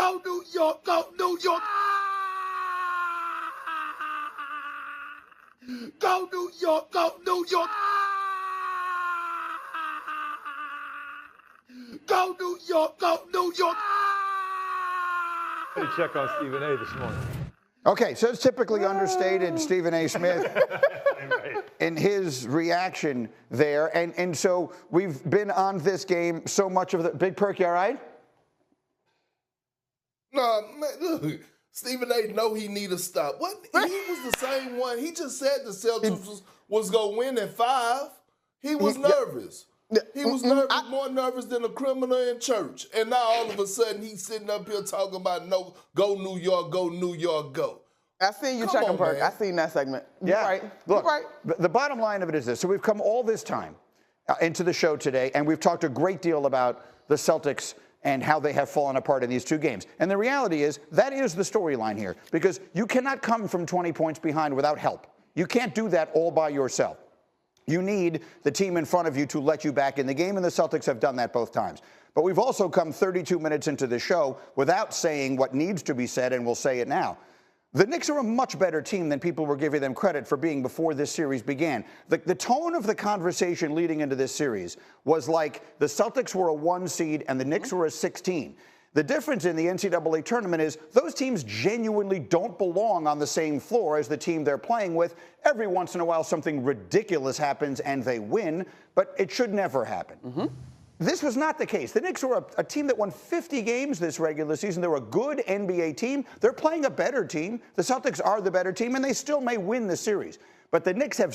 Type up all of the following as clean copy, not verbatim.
Go New York, go New York. Go New York, go New York. Go New York, go New York. Hey, check on Stephen A. this morning. Okay, so it's typically understated Stephen A. Smith in his reaction there. And so we've been on this game so much of the Big Perk, you all right? No, man, look, Stephen A. know he need to stop. What? He was the same one. He just said the Celtics was going to win in 5. He was nervous. He was nervous, more nervous than a criminal in church. And now all of a sudden he's sitting up here talking about no, go New York, go New York, go. I seen you checking, Perk. I seen that segment. You're right. Look, You're right. The bottom line of it is this. So we've come all this time into the show today, and we've talked a great deal about the Celtics and how they have fallen apart in these 2 games. And the reality is that is the storyline here, because you cannot come from 20 points behind without help. You can't do that all by yourself. You need the team in front of you to let you back in the game, and the Celtics have done that both times. But we've also come 32 minutes into the show without saying what needs to be said, and we'll say it now. The Knicks are a much better team than people were giving them credit for being before this series began. The tone of the conversation leading into this series was like the Celtics were a 1 seed and the Knicks were a 16. The difference in the NCAA tournament is those teams genuinely don't belong on the same floor as the team they're playing with. Every once in a while, something ridiculous happens and they win, but it should never happen. This was not the case. The Knicks were a team that won 50 games this regular season. They're a good NBA team. They're playing a better team. The Celtics are the better team, and they still may win the series. But the Knicks have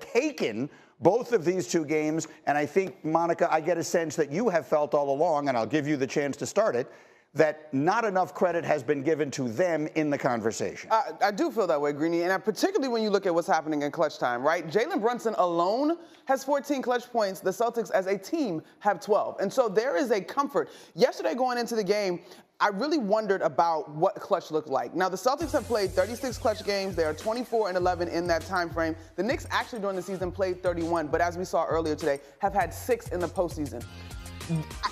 taken both of these 2 games, and I think, Monica, I get a sense that you have felt all along, and I'll give you the chance to start it, that not enough credit has been given to them in the conversation. I do feel that way, Greeny, and particularly when you look at what's happening in clutch time, right? Jalen Brunson alone has 14 clutch points. The Celtics as a team have 12. And so there is a comfort. Yesterday going into the game, I really wondered about what clutch looked like. Now, the Celtics have played 36 clutch games. They are 24-11 in that time frame. The Knicks actually during the season played 31, but as we saw earlier today, have had 6 in the postseason.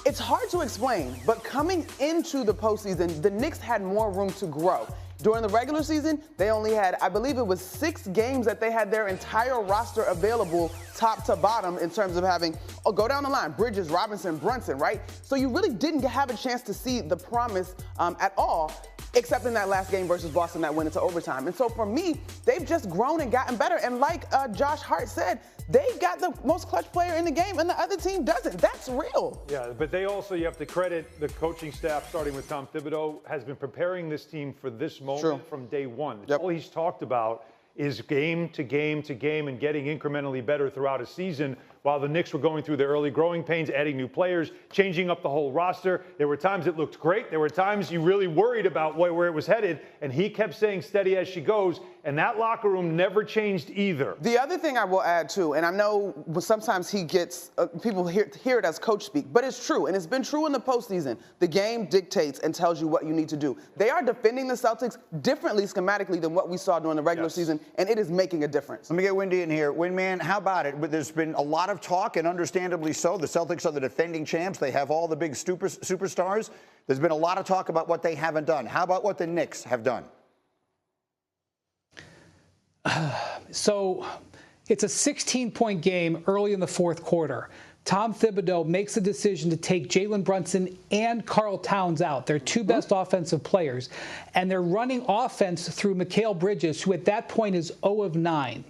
It's hard to explain, but coming into the postseason, the Knicks had more room to grow. During the regular season, they only had, I believe it was 6 games that they had their entire roster available top to bottom in terms of having, go down the line, Bridges, Robinson, Brunson, right? So you really didn't have a chance to see the promise at all, except in that last game versus Boston that went into overtime. And so for me, they've just grown and gotten better. And like Josh Hart said, they've got the most clutch player in the game and the other team doesn't. That's real. Yeah, but they also, you have to credit the coaching staff, starting with Tom Thibodeau, has been preparing this team for this moment from day one. All he's talked about is game to game to game and getting incrementally better throughout a season. While the Knicks were going through their early growing pains, adding new players, changing up the whole roster. There were times it looked great. There were times you really worried about where it was headed. And he kept saying steady as she goes. And that locker room never changed either. The other thing I will add, too, and I know sometimes he gets, people hear it as coach speak, but it's true. And it's been true in the postseason. The game dictates and tells you what you need to do. They are defending the Celtics differently schematically than what we saw during the regular season, and it is making a difference. Let me get Winddy in here. Windman, how about it? There's been a lot of talk, and understandably so. The Celtics are the defending champs. They have all the big superstars. There's been a lot of talk about what they haven't done. How about what the Knicks have done? So it's a 16-point game early in the 4th quarter. Tom Thibodeau makes the decision to take Jalen Brunson and Karl Towns out, their 2 best offensive players, and they're running offense through Mikal Bridges, who at that point is 0 of 9.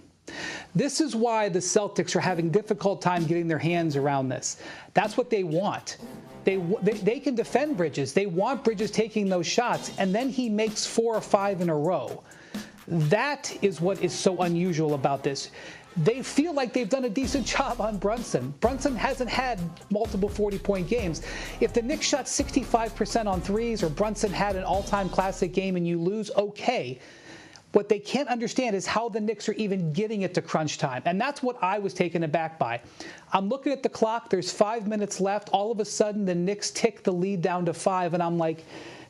This is why the Celtics are having a difficult time getting their hands around this. That's what they want. They can defend Bridges. They want Bridges taking those shots, and then he makes 4 or 5 in a row. That is what is so unusual about this. They feel like they've done a decent job on Brunson. Brunson hasn't had multiple 40-point games. If the Knicks shot 65% on threes or Brunson had an all-time classic game and you lose, okay. What they can't understand is how the Knicks are even getting it to crunch time. And that's what I was taken aback by. I'm looking at the clock. There's 5 minutes left. All of a sudden, the Knicks tick the lead down to 5. And I'm like,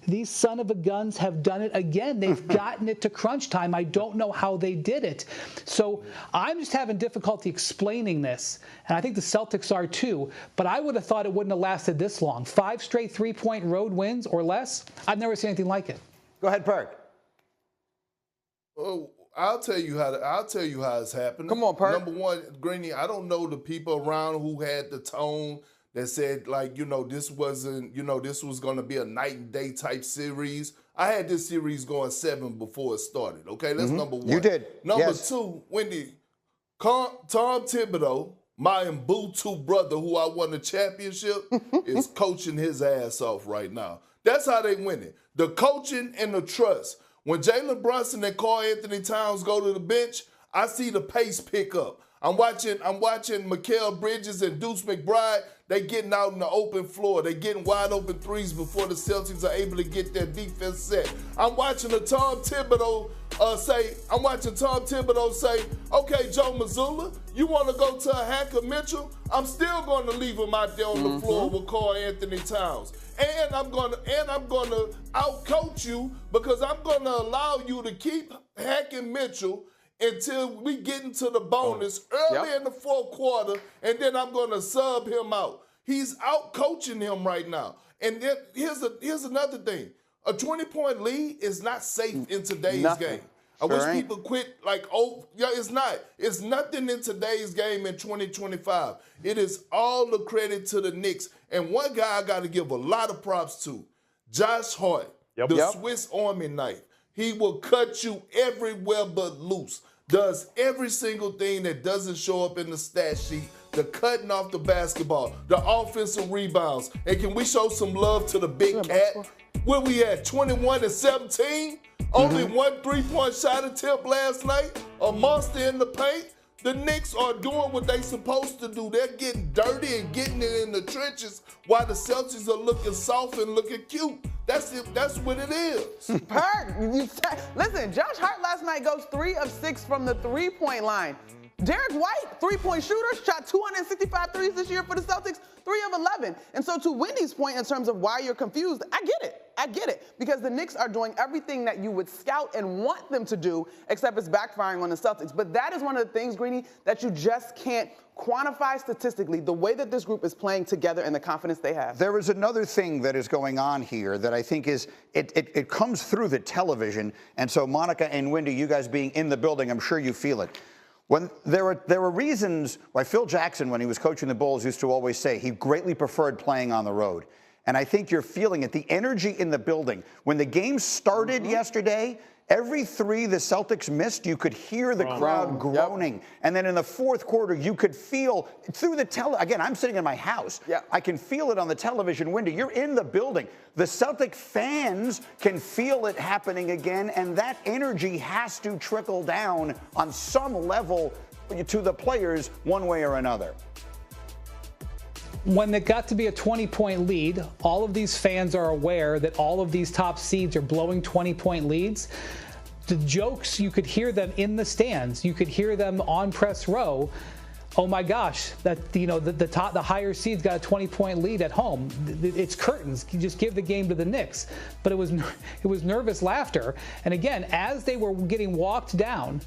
These son of a guns have done it again. They've gotten it to crunch time. I don't know how they did it. So I'm just having difficulty explaining this, and I think the Celtics are too, but I would have thought it wouldn't have lasted this long. 5 straight 3-point road wins or less, I've never seen anything like it. Go ahead, Perk. Oh, I'll tell you how it's happening. Come on, Perk. Number one, Greeny, I don't know the people around who had the tone that said, like, this wasn't, this was going to be a night and day type series. I had this series going 7 before it started, okay? That's number one. You did. Number two, Winddy, Tom Thibodeau, my Mbutu brother who I won the championship, is coaching his ass off right now. That's how they win it. The coaching and the trust. When Jalen Brunson and Karl Anthony Towns go to the bench, I see the pace pick up. I'm watching Mikal Bridges and Deuce McBride. They getting out in the open floor. They getting wide open threes before the Celtics are able to get their defense set. I'm watching Tom Thibodeau say, okay, Joe Mazzulla, you want to go to a Hacker Mitchell? I'm still going to leave him out there on the floor with Karl Anthony Towns. And I'm gonna outcoach you because I'm gonna allow you to keep hacking Mitchell until we get into the bonus early in the fourth quarter, and then I'm gonna sub him out. He's out coaching him right now. And then here's another thing: a 20-point lead is not safe in today's game. I wish people quit it's not. It's nothing in today's game in 2025. It is all the credit to the Knicks. And one guy I got to give a lot of props to, Josh Hart, the Swiss Army knife. He will cut you everywhere but loose. Does every single thing that doesn't show up in the stat sheet. The cutting off the basketball, the offensive rebounds. And can we show some love to the big cat? Where we at, 21-17? Only 1 3-point shot attempt last night. A monster in the paint. The Knicks are doing what they're supposed to do. They're getting dirty and getting it in the trenches while the Celtics are looking soft and looking cute. That's it. That's what it is. Perk, listen, Josh Hart last night goes 3 of 6 from the 3-point line. Derek White, 3-point shooter, shot 265 threes this year for the Celtics, 3 of 11. And so to Windy's point in terms of why you're confused, I get it. I get it. Because the Knicks are doing everything that you would scout and want them to do, except it's backfiring on the Celtics. But that is one of the things, Greeny, that you just can't quantify statistically, the way that this group is playing together and the confidence they have. There is another thing that is going on here that I think is, it comes through the television. And so Monica and Winddy, you guys being in the building, I'm sure you feel it. When there were reasons why Phil Jackson, when he was coaching the Bulls, used to always say he greatly preferred playing on the road. And I think you're feeling it, the energy in the building. When the game started yesterday, every 3 the Celtics missed, you could hear the crowd groaning. And then in the fourth quarter, you could feel through the again, I'm sitting in my house. I can feel it on the television window. You're in the building. The Celtic fans can feel it happening again, and that energy has to trickle down on some level to the players one way or another. When it got to be a 20-point lead, all of these fans are aware that all of these top seeds are blowing 20-point leads. The jokes, you could hear them in the stands. You could hear them on press row. Oh my gosh, that the higher seeds got a 20-point lead at home. It's curtains. You just give the game to the Knicks. But it was nervous laughter. And again, as they were getting walked down,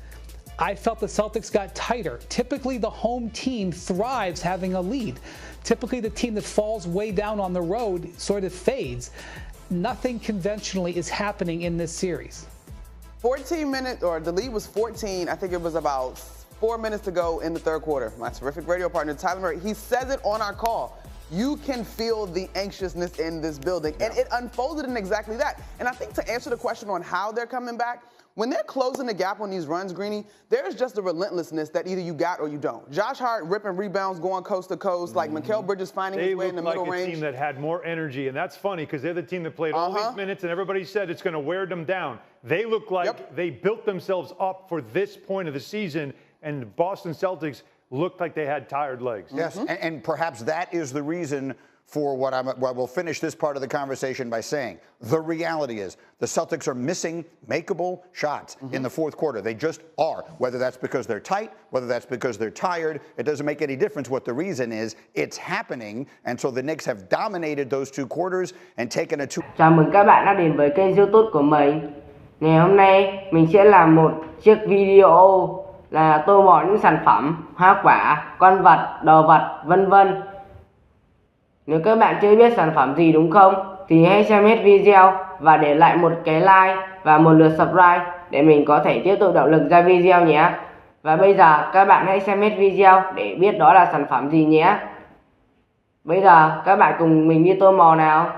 I felt the Celtics got tighter. Typically, the home team thrives having a lead. Typically, the team that falls way down on the road sort of fades. Nothing conventionally is happening in this series. 14 minutes, or the lead was 14. I think it was about 4 minutes to go in the third quarter. My terrific radio partner, Tyler Murray, he says it on our call. You can feel the anxiousness in this building. And it unfolded in exactly that. And I think to answer the question on how they're coming back, when they're closing the gap on these runs, Greeny, there's just a relentlessness that either you got or you don't. Josh Hart ripping rebounds, going coast to coast, like Mikal Bridges finding his way in the middle range. They look like a team that had more energy, and that's funny because they're the team that played all these minutes, and everybody said it's going to wear them down. They look like they built themselves up for this point of the season, and the Boston Celtics looked like they had tired legs. Yes, and perhaps that is the reason for what we'll finish this part of the conversation by saying the reality is the Celtics are missing makeable shots in the fourth quarter. They just are. Whether that's because they're tight, whether that's because they're tired, it doesn't make any difference what the reason is. It's happening, and so the Knicks have dominated those 2 quarters and taken a 2. Chào mừng các bạn đã đến với kênh YouTube của mình. Ngày hôm nay mình sẽ làm một chiếc video là tô màu những sản phẩm, hoa quả, con vật, đồ vật, vân vân. Nếu các bạn chưa biết sản phẩm gì đúng không thì hãy xem hết video và để lại một cái like và một lượt subscribe để mình có thể tiếp tục động lực ra video nhé. Và bây giờ các bạn hãy xem hết video để biết đó là sản phẩm gì nhé. Bây giờ các bạn cùng mình đi tô màu nào.